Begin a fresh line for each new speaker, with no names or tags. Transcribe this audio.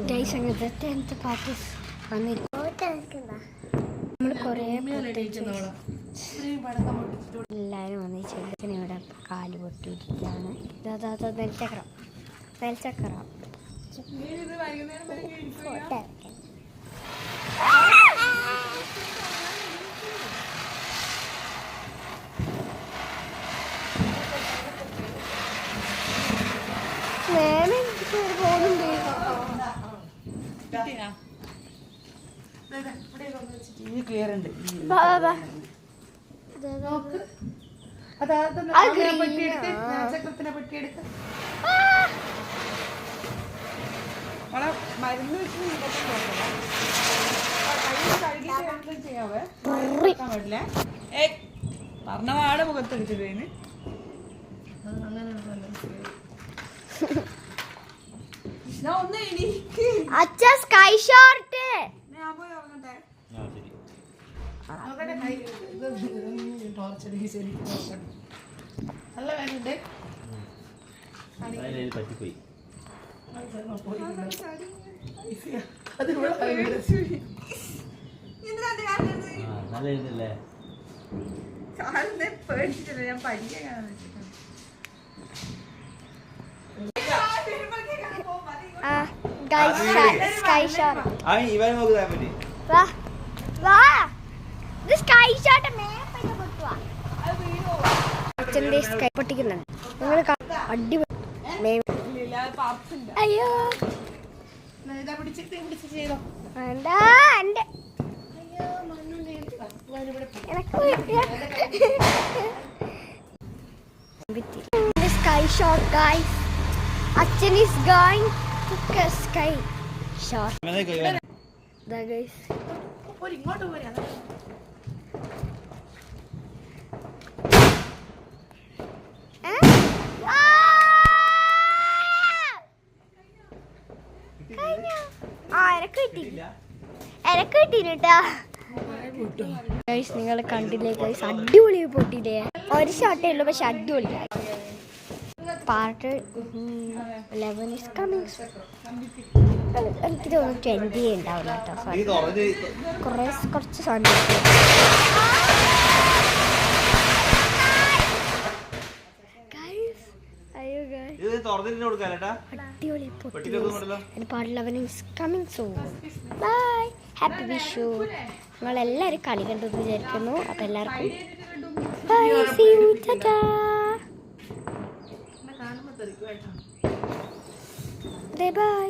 Guys അങ്ങനത്തെ പാട്ട് നമ്മൾ കുറേ എല്ലാവരും വന്ന് ചെറുക്കനെ ഇവിടെ കാല് പൊട്ടിയിരിക്കുകയാണ്. നെൽച്ചക്രം
മരുന്ന് ചെയ്യാവേ പറഞ്ഞ പാടെ മുഖത്തടിച്ചത്
അച്ഛ സ്കൈ ഷോർട്ട്
നല്ല വേനുണ്ട്
പറ്റിപ്പോയി നല്ലേ
പേടിച്ചിട്ടില്ല ഞാൻ പഠിക്കാൻ
സ്കൈ ഷോട്ട്
ഇവൻ നോക്കുതാ പറ്റി
സ്കൈ ഷോട്ട് അച്ഛൻ്റെ സ്കൈ പൊട്ടിക്കുന്നുണ്ട് നിങ്ങൾ അടിപൊളി. അയ്യോ എന്താ എൻ്റെ സ്കൈ ഷോട്ട് ഗൈസ്. അച്ഛൻ is going to sky shot. Da guys.
ഇങ്ങോട്ട് പോരാ
നിങ്ങൾ കണ്ടില്ലേ ഗൈസ്, അടിപൊളി പൊട്ടിയില്ലേ. ഒരു ഷോട്ടേ ഉള്ളൂ പക്ഷെ അടിപൊളി. Part 11 is coming. എനിക്ക് തോന്നുന്നു 20 ഉണ്ടാവില്ല കേട്ടോ. കുറച്ച് സാധനം അടിപൊളി പൊട്ടി. Part 11 is coming soon. Bye. Happy Vishu. നിങ്ങളെല്ലാവരും കളി കണ്ടെന്ന് വിചാരിക്കുന്നു. അപ്പം എല്ലാവർക്കും bye, see you, tata. By.